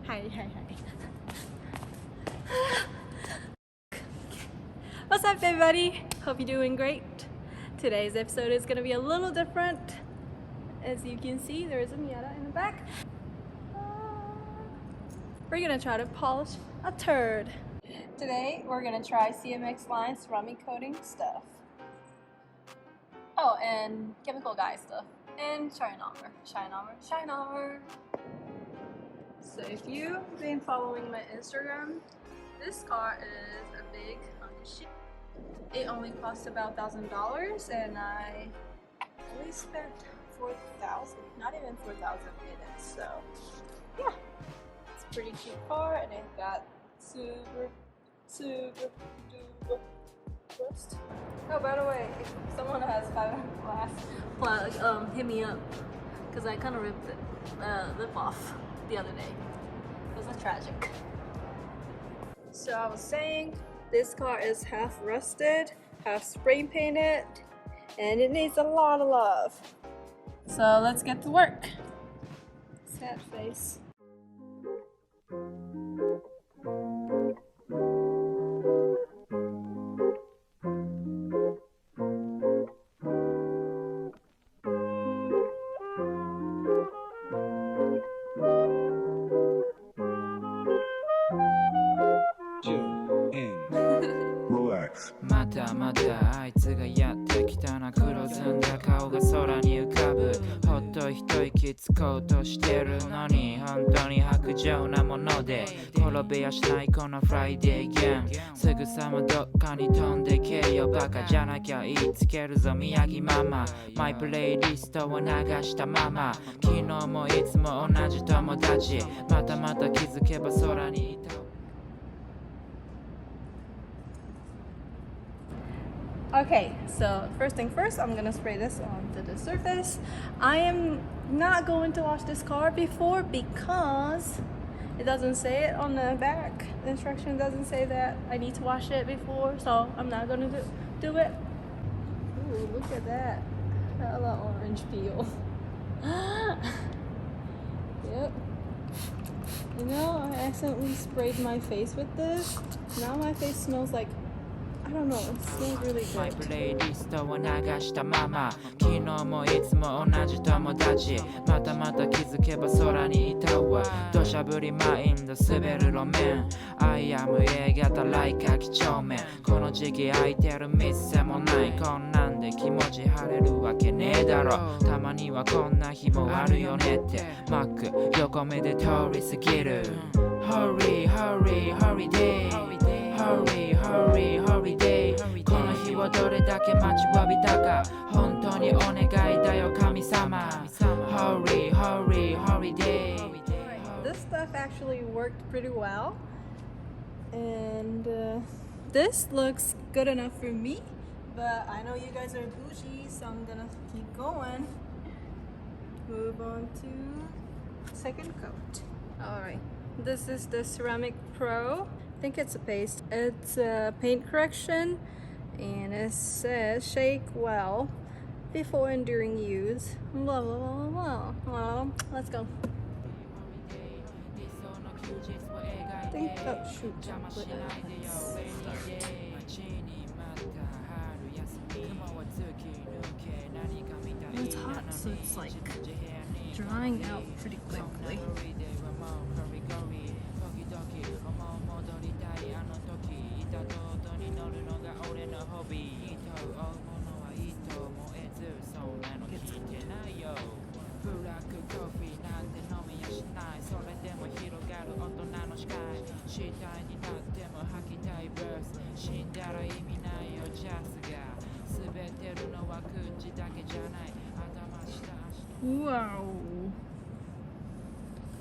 Hi. What's up, everybody? Hope you're doing great. Today's episode is gonna be a little different. As you can see, there is a Miata in the back. We're gonna try to polish a turd. Today, we're gonna try CMX line ceramic coating stuff. Oh, and chemical guy stuff. And shine armor. So if you've been following my Instagram, this car is a big hunk of shit. It only cost about $1,000 and I only spent $4,000, not even $4,000 in it. So yeah, it's a pretty cheap car and it got super duper rust. Oh, by the way, if someone has glass, hit me up because I kind of ripped the lip off the other day. It was tragic. So I was saying, this car is half rusted, half spray painted, and it needs a lot of love. So let's get to work. Sad face. Chillnrelax. またあいつがやってきたな黒ずんだ顔が空に浮かぶほっと一息つこうとしてるのに本当に薄情なもので転びやしないこのフライデーゲームすぐさまどっかに飛んでけよバカじゃなきゃ言いつけるぞ宮城マママイプレイリストを流したまま昨日もいつも同じ友達また気づけば空にいたOkay, so first thing first, I'm gonna spray this onto the surface. I am not going to wash this car before because it doesn't say it on the back. The instruction doesn't say that I need to wash it before, so I'm not gonna do it. Ooh, look at that. Hella orange peel. Yep. You know, I accidentally sprayed my face with this. Now my face smells like I don't know, it smells really good. マイプレイリストを流したまま昨日もいつも同じ友達また気づけば空にいたわ土砂降りマインド滑る路面 I am A 型ライカ几帳面この時期空いてる店もないこんなんで気持ち晴れるわけねえだろたまにはこんな日もあるよねってマック横目で通り過ぎる Hurry day Hurry day この日をどれだけ待ちわびたか本当にお願いだよ神様 Hurry day This stuff actually worked pretty well and this looks good enough for me but I know you guys are bougie so I'm gonna keep going move on to second coat alright this is the Ceramic Pro I think it's a paste. It's a paint correction and it says shake well before and during use. Blah blah blah blah blah. Well, let's go. I think shoot. It's hot, so it's like drying out pretty quickly.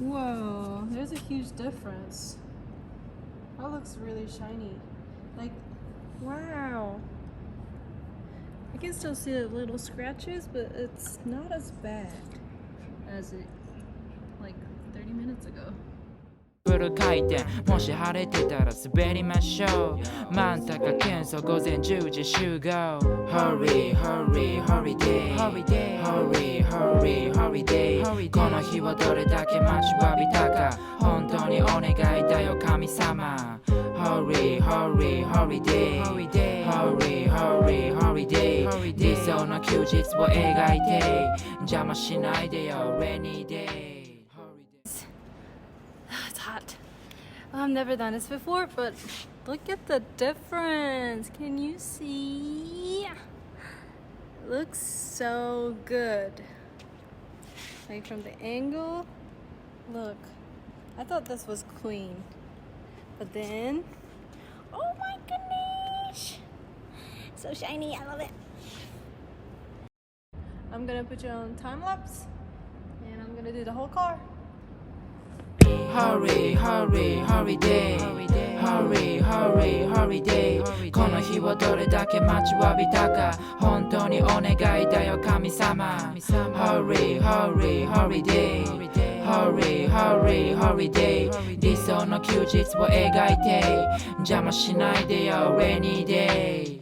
Whoa, there's a huge difference. That looks really shiny. Like, wow. I can still see the little scratches, but it's not as bad as it like 30 minutes ago. フル回転もし晴れてたら滑りましょうマンタか検査午前10時集合 Hurry day Hurry day この日はどれだけ待ちわびたか本当におお願いだよ神様 Hurry, hurry, holiday Hurry, hurry, holiday 理想の休日を描いて邪魔しないでよ Rainy day It's hot. I've never done this before, but look at the difference. Can you see? It looks so good. Like from the angle, look. I thought this was clean, but then, oh my goodness, so shiny. I love it. I'm gonna put you on time lapse, and I'm gonna do the whole car. Hurry, hurry, holiday Hurry, hurry, holiday この日をどれだけ待ちわびたか本当にお願いだよ神様 Hurry, hurry, holiday Hurry, hurry, holiday 理想の休日を描いて邪魔しないでよ Rainy day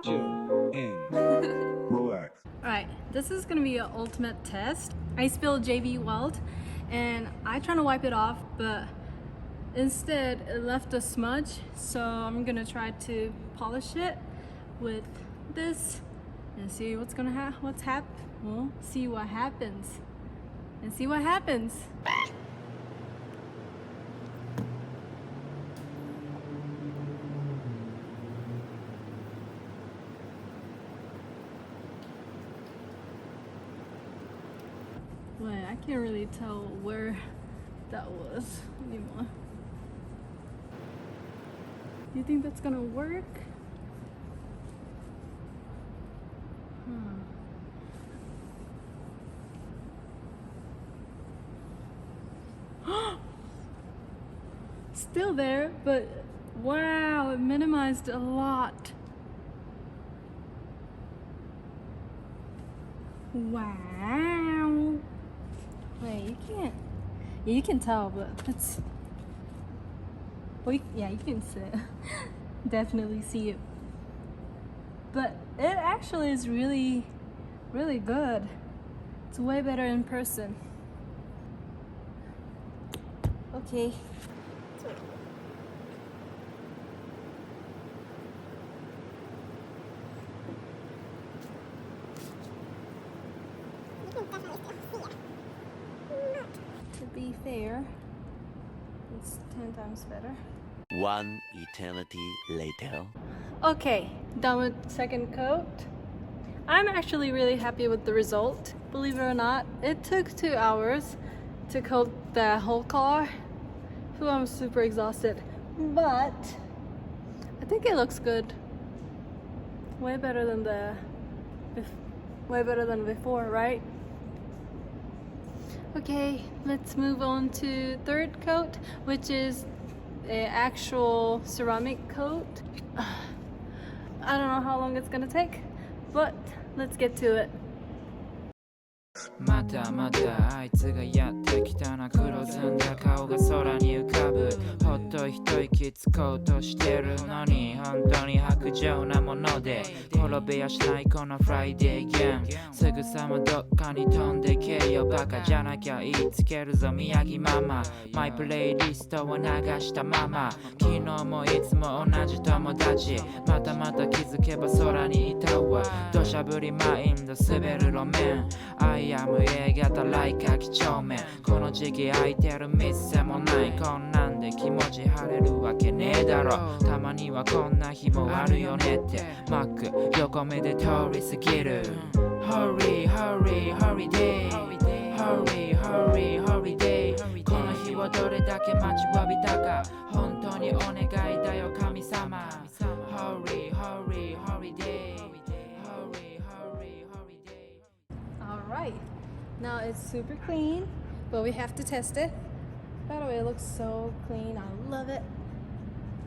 Chillnrelax. Alright, this is gonna be an ultimate test. I spilled JV Weld and I tried to wipe it off, but instead it left a smudge. So I'm gonna try to polish it with this and see what's gonna We'll see what happens. And see what happens. Wait, I can't really tell where that was anymore. Do you think that's gonna work? Still there, but wow, it minimized a lot. Wow. Wait, you can't. Yeah, you can tell, but it's. Well, yeah, you can see it. Definitely see it. But it actually is really, really good. It's way better in person. Okay. To be fair, it's 10 times better. One eternity later. Okay, done with second coat. I'm actually really happy with the result. Believe it or not, it took 2 hours to coat the whole car. So I'm super exhausted, but I think it looks good. Way better than before, right? Okay, let's move on to third coat, which is an actual ceramic coat. I don't know how long it's gonna take, but let's get to it. またまたあいつがやってきたな黒ずんだ顔が空に浮かぶほっと一息つこうとしてるのに本当に薄情なもので転びやしないこのフライデーゲームすぐさまどっかに飛んでけよバカじゃなきゃ言いつけるぞ宮城マママイプレイリストを流したまま昨日もいつも同じ友達またまた気づけば空にいたわ土砂降りマインド滑る路面I am A 型ライカ几帳面この時期空いてる店もないこんなんで気持ち晴れるわけねえだろたまにはこんな日もあるよねってマック横目で通り過ぎる Hurry, hurry, holiday Hurry, hurry, holiday この日をどれだけ待ちわびたか本当にお願いだよ神様 Hurry, hurry, holiday Alright, now it's super clean, but we have to test it. By the way, it looks so clean. I love it.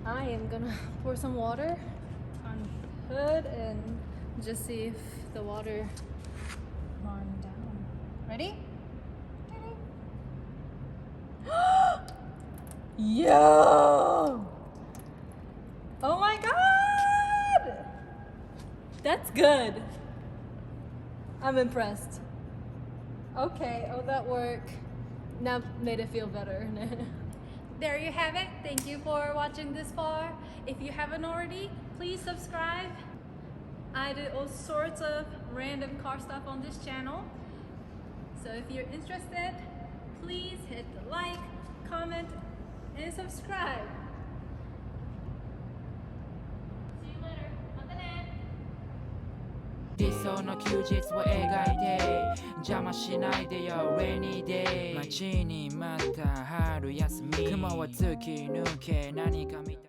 I am gonna pour some water on the hood and just see if the water run down. Ready? Ready? Yo! Oh my god! That's good. I'm impressed. Okay, oh, that worked. Now made it feel better. There you have it. Thank you for watching this far. If you haven't already, please subscribe. I do all sorts of random car stuff on this channel. So if you're interested, please hit the like, comment, and subscribe. See you later. またね。理想の休日を描いて邪魔しないでよ Rainy day 待ちに待った春休み雲は突き抜け何か見た